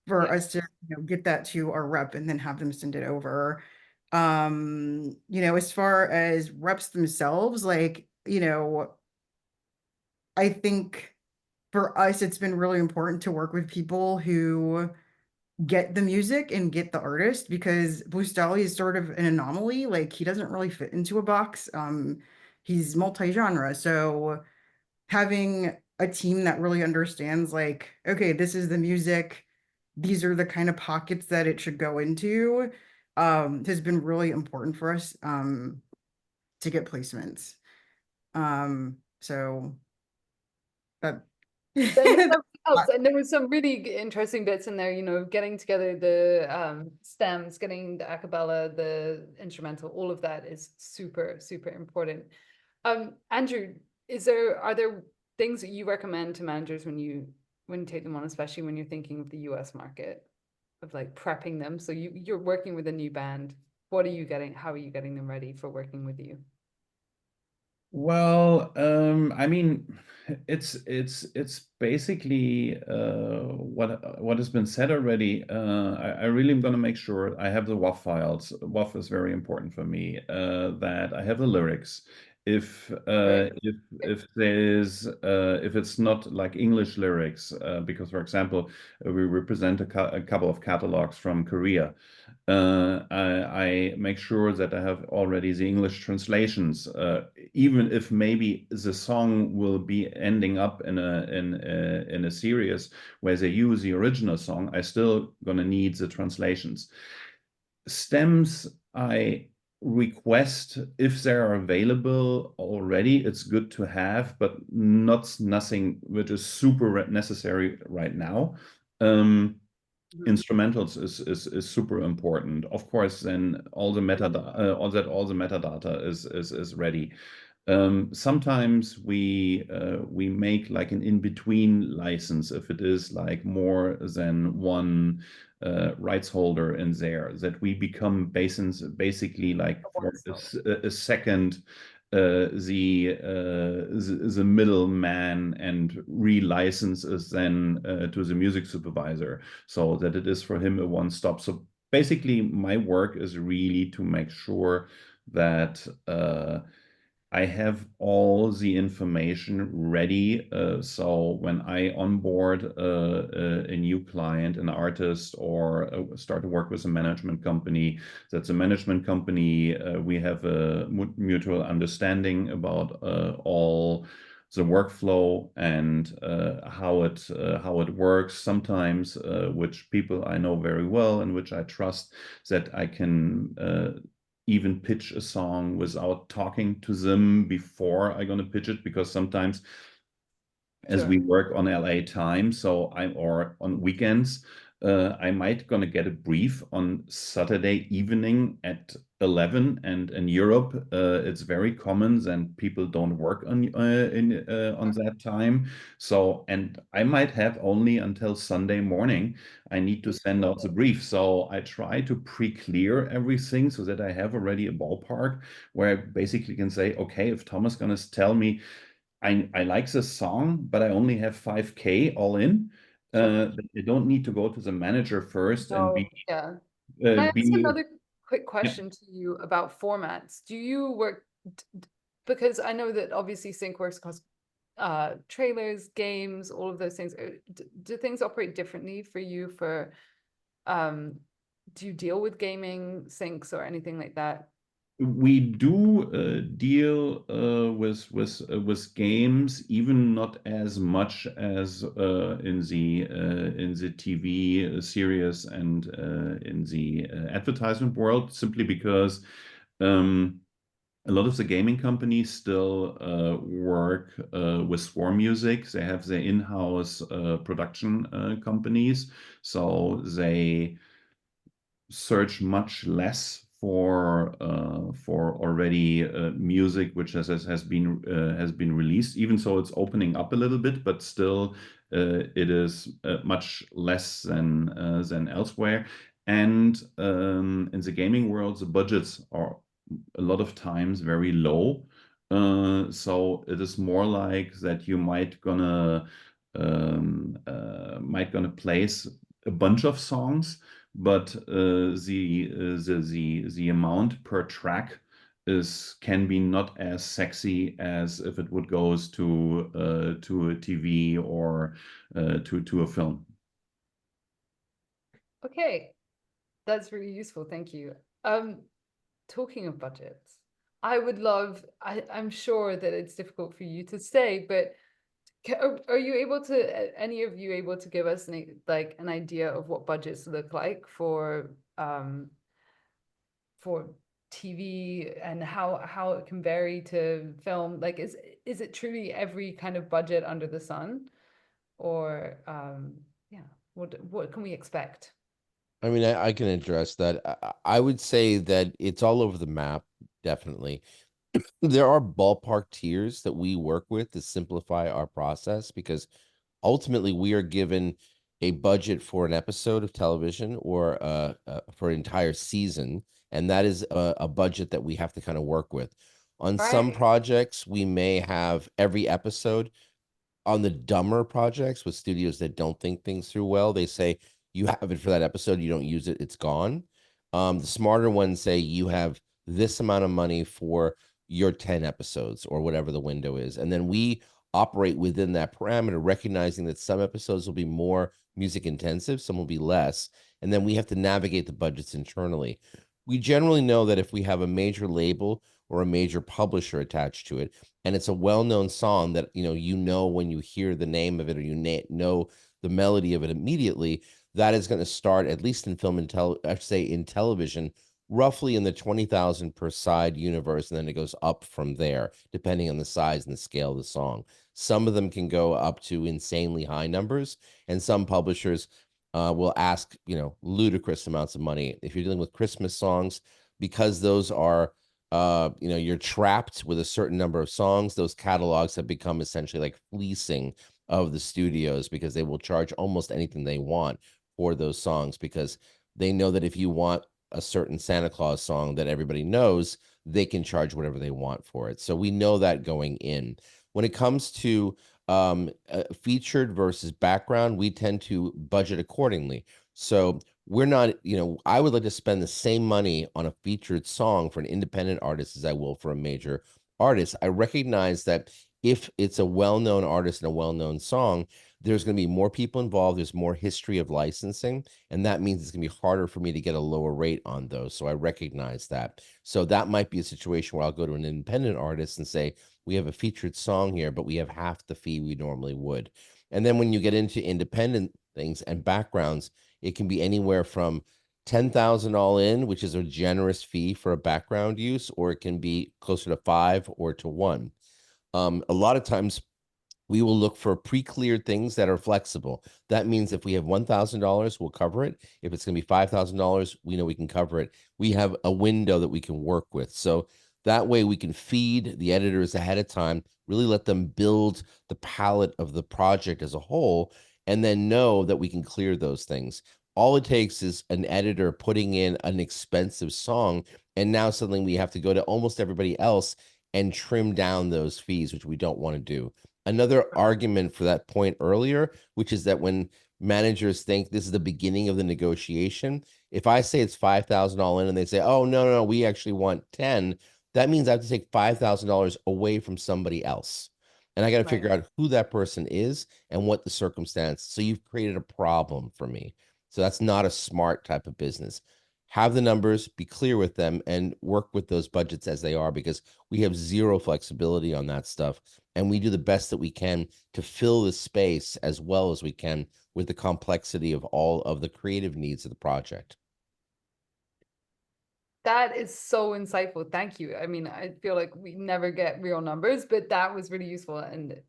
for us to, get that to our rep and then have them send it over. As far as reps themselves, like, I think for us, it's been really important to work with people who get the music and get the artist, because Bruce Dolly is sort of an anomaly. Like, he doesn't really fit into a box. He's multi-genre. So having a team that really understands, like, okay, this is the music, these are the kind of pockets that it should go into, has been really important for us to get placements. So that, That helps. And there was some really interesting bits in there, you know, getting together the stems, getting the a cappella, the instrumental, all of that is super, super important. Andrew, are there things that you recommend to managers when you take them on, especially when you're thinking of the US market, of like prepping them? So you're working with a new band. How are you getting them ready for working with you? Well, I mean, it's basically what has been said already. I really am going to make sure I have the WAV files. WAV is very important for me. That I have the lyrics. If Right. if it's not like English lyrics, because for example, we represent a couple of catalogs from Korea. I make sure that I have already the English translations, even if maybe the song will be ending up in a series where they use the original song. I still gonna need the translations. Stems I request if they are available already. It's good to have, but nothing which is super necessary right now. Instrumentals is super important. Of course, then all the metadata, all the metadata is ready. Sometimes we make like an in-between license if it is like more than one rights holder in there, that we become basically like for a second the middleman and relicenses then to the music supervisor, so that it is for him a one-stop. So basically, my work is really to make sure that I have all the information ready. So when I onboard a new client, an artist, or start to work with a management company, that's a management company, we have a mutual understanding about all the workflow and how it works. Sometimes, which people I know very well and which I trust, that I can even pitch a song without talking to them before I'm going to pitch it, because sometimes as we work on LA time, or on weekends, I might gonna get a brief on Saturday evening at 11, and in Europe, it's very common that people don't work on that time. So, and I might have only until Sunday morning. I need to send out the brief. So I try to pre-clear everything so that I have already a ballpark where I basically can say, okay, if Thomas gonna tell me I like this song, but I only have 5K all in. You don't need to go to the manager first and No, yeah. Can I ask another quick yeah. question to you about formats? Do you work, because I know that obviously sync works across trailers, games, all of those things. Do things operate differently for you for, do you deal with gaming syncs or anything like that? We do deal with games, even not as much as in the TV series and in the advertisement world, simply because a lot of the gaming companies still work with SuperMusic. They have their in-house production companies, so they search much less for already music which has been released, even so it's opening up a little bit, but still it is much less than elsewhere. And in the gaming world, the budgets are a lot of times very low. So it is more like that you might gonna place a bunch of songs, but the amount per track can be not as sexy as if it would goes to a TV or to a film. Okay, that's really useful. Thank you. Talking of budgets, I'm sure that it's difficult for you to say, but are you able to, any of you able to give us an idea of what budgets look like for TV, and how it can vary to film? Like, is it truly every kind of budget under the sun? or yeah, what can we expect? I mean, I can address that. I would say that it's all over the map, definitely. There are ballpark tiers that we work with to simplify our process because ultimately we are given a budget for an episode of television or for an entire season, and that is a budget that we have to kind of work with. On some Right. projects, we may have every episode. On the dumber projects with studios that don't think things through well, they say you have it for that episode, you don't use it, it's gone. The smarter ones say you have this amount of money for your 10 episodes or whatever the window is. And then we operate within that parameter, recognizing that some episodes will be more music intensive, some will be less. And then we have to navigate the budgets internally. We generally know that if we have a major label or a major publisher attached to it, and it's a well-known song that you know when you hear the name of it or you know the melody of it immediately, that is going to start, at least in film and in television, roughly in the 20,000 per side universe, and then it goes up from there depending on the size and the scale of the song. Some of them can go up to insanely high numbers, and some publishers will ask ludicrous amounts of money. If you're dealing with Christmas songs, because those are you're trapped with a certain number of songs, those catalogs have become essentially like fleecing of the studios because they will charge almost anything they want for those songs because they know that if you want a certain Santa Claus song that everybody knows, they can charge whatever they want for it. So we know that going in. When it comes to featured versus background, we tend to budget accordingly. So we're not, I would like to spend the same money on a featured song for an independent artist as I will for a major artist. I recognize that if it's a well-known artist and a well-known song, there's going to be more people involved. There's more history of licensing, and that means it's going to be harder for me to get a lower rate on those. So I recognize that. So that might be a situation where I'll go to an independent artist and say, we have a featured song here, but we have half the fee we normally would. And then when you get into independent things and backgrounds, it can be anywhere from 10,000 all in, which is a generous fee for a background use, or it can be closer to 5 or to 1. A lot of times we will look for pre-cleared things that are flexible. That means if we have $1,000, we'll cover it. If it's going to be $5,000, we know we can cover it. We have a window that we can work with. So that way we can feed the editors ahead of time, really let them build the palette of the project as a whole, and then know that we can clear those things. All it takes is an editor putting in an expensive song, and now suddenly we have to go to almost everybody else and trim down those fees, which we don't want to do. Another argument for that point earlier, which is that when managers think this is the beginning of the negotiation, if I say it's 5,000 all in and they say, oh, no, we actually want 10, that means I have to take $5,000 away from somebody else. And I got to figure out who that person is and what the circumstance. So you've created a problem for me. So that's not a smart type of business. Have the numbers, be clear with them, and work with those budgets as they are, because we have zero flexibility on that stuff. And we do the best that we can to fill the space as well as we can with the complexity of all of the creative needs of the project. That is so insightful. Thank you. I mean, I feel like we never get real numbers, but that was really useful. And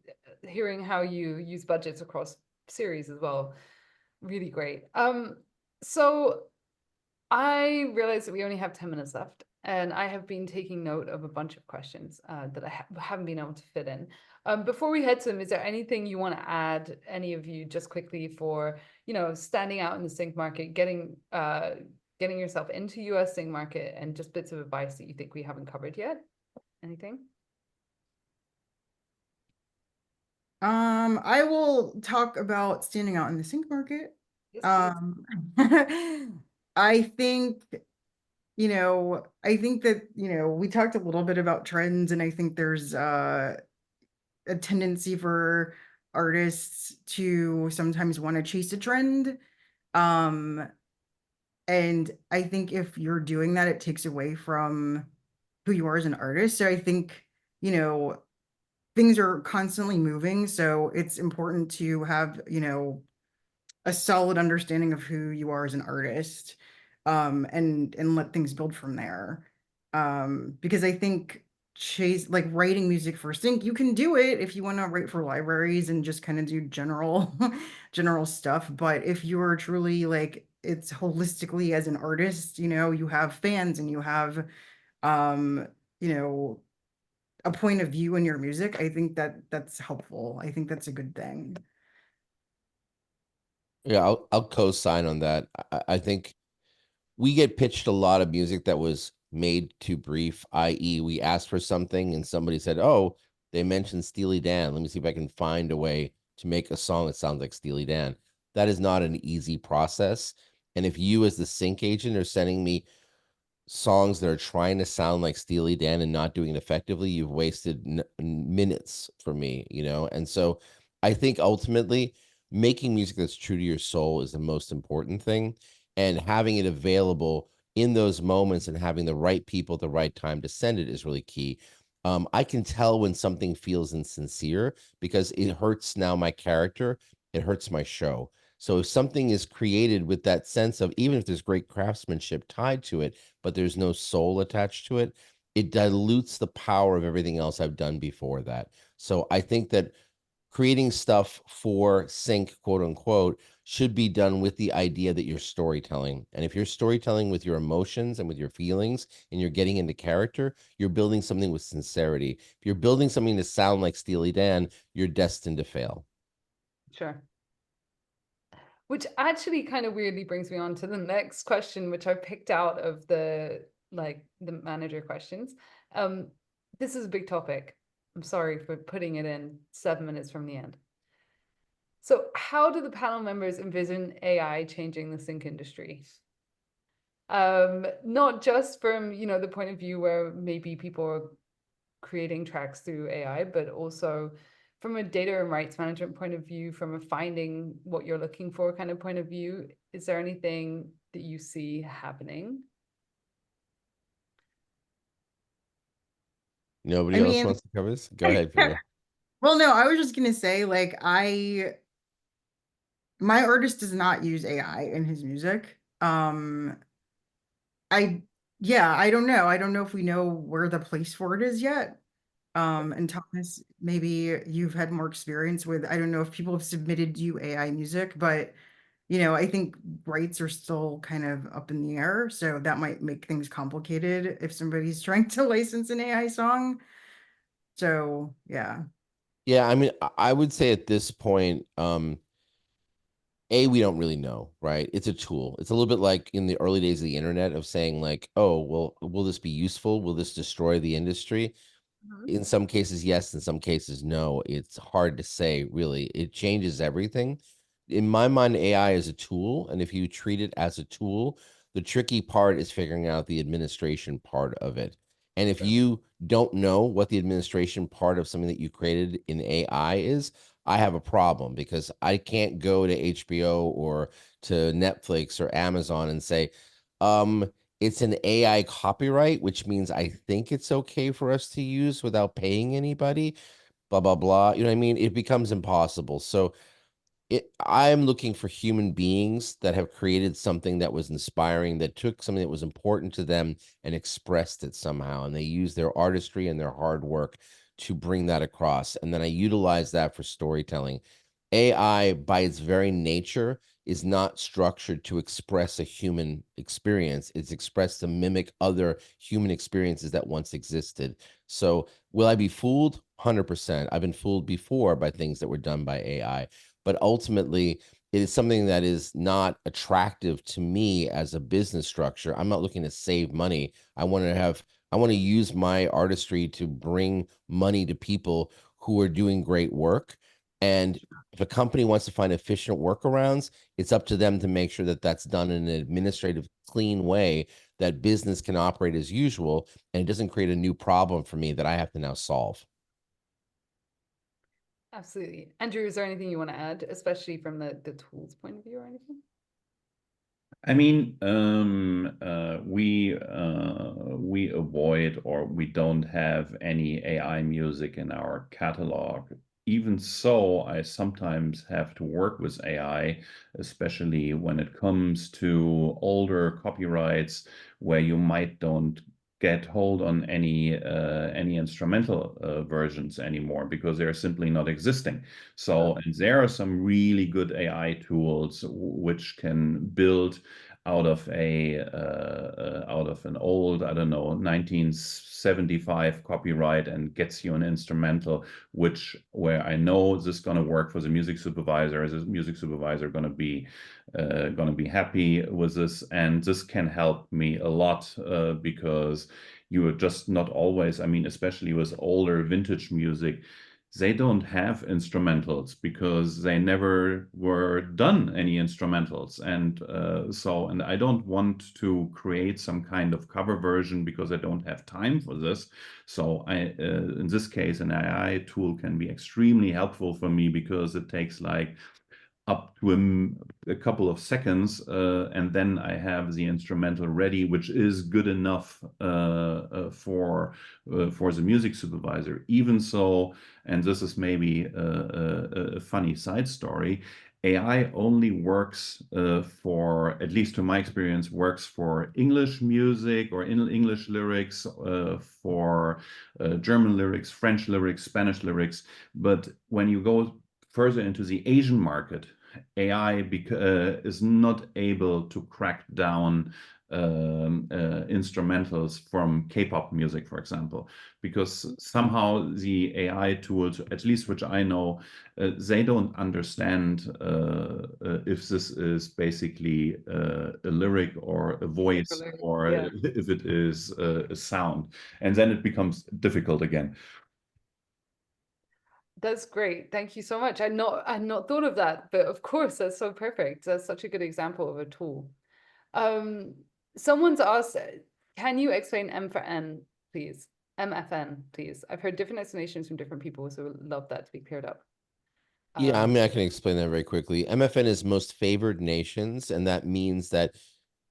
hearing how you use budgets across series as well, really great. So I realized that we only have 10 minutes left, and I have been taking note of a bunch of questions that I haven't been able to fit in. Before we head to them, is there anything you want to add, any of you, just quickly for, standing out in the sync market, getting yourself into US sync market, and just bits of advice that you think we haven't covered yet? Anything? I will talk about standing out in the sync market. Yes, I think, that, we talked a little bit about trends, and I think there's a tendency for artists to sometimes want to chase a trend. And I think if you're doing that, it takes away from who you are as an artist. So I think, things are constantly moving. So it's important to have, a solid understanding of who you are as an artist, and let things build from there. Because I think chase like writing music for sync. You can do it if you want to write for libraries and just kind of do general general stuff. But if you're truly like it's holistically as an artist, you have fans and you have you know, a point of view in your music, I think that that's helpful. I think that's a good thing. Yeah, I'll co-sign on that. I think we get pitched a lot of music that was made too brief, i.e., we asked for something and somebody said, "Oh, they mentioned Steely Dan. Let me see if I can find a way to make a song that sounds like Steely Dan." That is not an easy process. And if you, as the sync agent, are sending me songs that are trying to sound like Steely Dan and not doing it effectively, you've wasted minutes for me, And so I think ultimately making music that's true to your soul is the most important thing, and having it available in those moments and having the right people at the right time to send it is really key. I can tell when something feels insincere because it hurts now my character, it hurts my show. So if something is created with that sense of, even if there's great craftsmanship tied to it, but there's no soul attached to it, it dilutes the power of everything else I've done before that. So I think that creating stuff for sync, quote unquote, should be done with the idea that you're storytelling. And if you're storytelling with your emotions and with your feelings and you're getting into character, you're building something with sincerity. If you're building something to sound like Steely Dan, you're destined to fail. Sure. Which actually kind of weirdly brings me on to the next question, which I picked out of the manager questions. This is a big topic. I'm sorry for putting it in 7 minutes from the end. So how do the panel members envision AI changing the sync industry? Not just from, the point of view where maybe people are creating tracks through AI, but also from a data and rights management point of view, from a finding what you're looking for kind of point of view. Is there anything that you see happening? Nobody I else mean, wants to cover this? Go ahead, Priya. well, no, I was just gonna say, like, my artist does not use AI in his music. Yeah, I don't know. I don't know if we know where the place for it is yet. And Thomas, maybe you've had more experience with, I don't know if people have submitted you AI music, but I think rights are still kind of up in the air, so that might make things complicated if somebody's trying to license an AI song. So, yeah. Yeah, I mean, I would say at this point, we don't really know, right? It's a tool. It's a little bit like in the early days of the internet of saying like, oh, well, will this be useful? Will this destroy the industry? In some cases, yes. In some cases, no. It's hard to say, really. It changes everything. In my mind, AI is a tool, and if you treat it as a tool, the tricky part is figuring out the administration part of it. And if you don't know what the administration part of something that you created in AI is, I have a problem because I can't go to HBO or to Netflix or Amazon and say, it's an AI copyright, which means I think it's okay for us to use without paying anybody, blah, blah, blah. You know what I mean? It becomes impossible. So I'm looking for human beings that have created something that was inspiring, that took something that was important to them and expressed it somehow. And they used their artistry and their hard work to bring that across. And then I utilize that for storytelling. AI, by its very nature, is not structured to express a human experience. It's expressed to mimic other human experiences that once existed. So will I be fooled? 100%. I've been fooled before by things that were done by AI. But ultimately, it is something that is not attractive to me as a business structure. I'm not looking to save money. I want to use my artistry to bring money to people who are doing great work. And if a company wants to find efficient workarounds, it's up to them to make sure that that's done in an administrative, clean way that business can operate as usual, and it doesn't create a new problem for me that I have to now solve. Absolutely. Andrew, is there anything you want to add, especially from the tools point of view or anything? I mean, we avoid, or we don't have any AI music in our catalog. Even so, I sometimes have to work with AI, especially when it comes to older copyrights where you might don't get hold on any instrumental versions anymore because they're simply not existing. So, and there are some really good AI tools which can build out of an old, I don't know, 1975 copyright and gets you an instrumental, where I know this is going to work for the music supervisor. Is the music supervisor going to be happy with this? And this can help me a lot because you are just not always, I mean, especially with older vintage music, they don't have instrumentals because they never were done any instrumentals. And and I don't want to create some kind of cover version because I don't have time for this. So in this case, an AI tool can be extremely helpful for me because it takes like up to a couple of seconds, and then I have the instrumental ready, which is good enough for the music supervisor. Even so, and this is maybe a funny side story, AI only works for, at least to my experience, works for English music or in English lyrics, for German lyrics, French lyrics, Spanish lyrics. But when you go further into the Asian market, AI is not able to crack down instrumentals from K-pop music, for example, because somehow the AI tools, at least which I know, they don't understand if this is basically a lyric or a voice, or if it is a sound, and then it becomes difficult again. That's great. Thank you so much. I'd not thought of that, but of course, that's so perfect. That's such a good example of a tool. Someone's asked, can you explain M for N, please? MFN, please. I've heard different explanations from different people, so would love that to be cleared up. Yeah, I mean, I can explain that very quickly. MFN is most favored nations, and that means that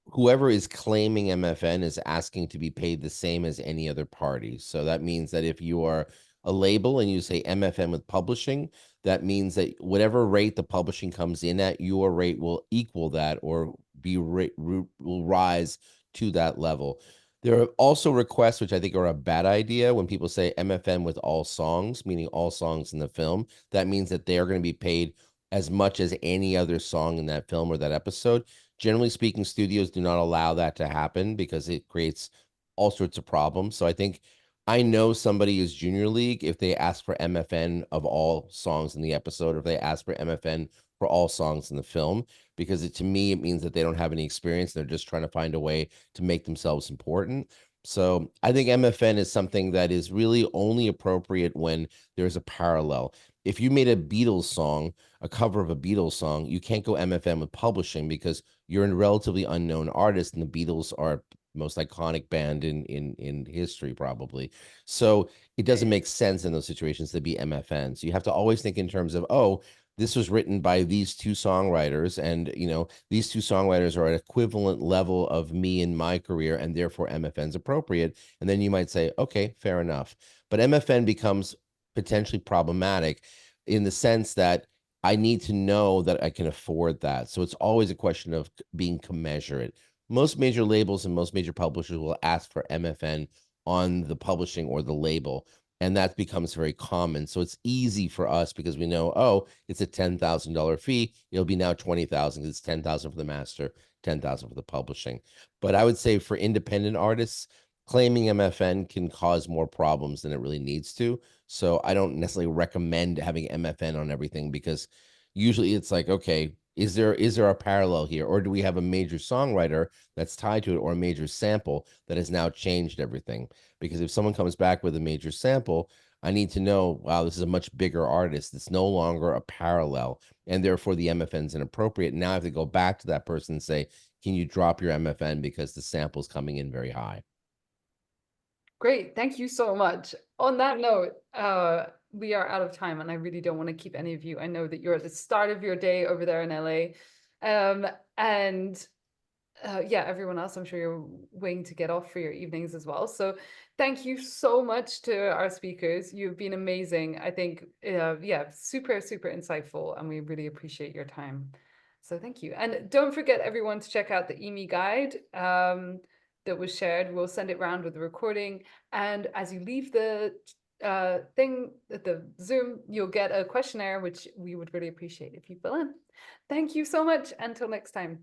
whoever is claiming MFN is asking to be paid the same as any other party. So that means that if you are a label and you say MFN with publishing, that means that whatever rate the publishing comes in at, your rate will equal that or will rise to that level. There are also requests, which I think are a bad idea, when people say MFN with all songs, meaning all songs in the film. That means that they are going to be paid as much as any other song in that film or that episode. Generally speaking, studios do not allow that to happen because it creates all sorts of problems. So I know somebody is Junior League if they ask for MFN of all songs in the episode, or if they ask for MFN for all songs in the film, because to me, it means that they don't have any experience. They're just trying to find a way to make themselves important. So I think MFN is something that is really only appropriate when there's a parallel. If you made a Beatles song, a cover of a Beatles song, you can't go MFN with publishing because you're a relatively unknown artist, and the Beatles are most iconic band in history, probably. So it doesn't make sense in those situations to be MFN. So you have to always think in terms of, oh, this was written by these two songwriters, and these two songwriters are at equivalent level of me in my career, and therefore MFN's appropriate. And then you might say, okay, fair enough. But MFN becomes potentially problematic in the sense that I need to know that I can afford that. So it's always a question of being commensurate. Most major labels and most major publishers will ask for MFN on the publishing or the label, and that becomes very common. So it's easy for us because we know, oh, it's a $10,000 fee. It'll be now $20,000 because it's $10,000 for the master, $10,000 for the publishing. But I would say for independent artists, claiming MFN can cause more problems than it really needs to. So I don't necessarily recommend having MFN on everything, because usually it's like, okay, is there a parallel here, or do we have a major songwriter that's tied to it, or a major sample that has now changed everything? Because if someone comes back with a major sample, I need to know, wow, this is a much bigger artist. It's no longer a parallel, and therefore the MFN is inappropriate. Now I have to go back to that person and say, can you drop your MFN because the sample is coming in very high? Great, thank you so much. On that note, we are out of time, and I really don't want to keep any of you. I know that you're at the start of your day over there in LA. Yeah, everyone else, I'm sure you're waiting to get off for your evenings as well. So thank you so much to our speakers. You've been amazing. I think, yeah, super, super insightful, and we really appreciate your time. So thank you. And don't forget, everyone, to check out the EMI guide. that was shared. We'll send it around with the recording. And as you leave the Zoom, you'll get a questionnaire, which we would really appreciate if you fill in. Thank you so much. Until next time.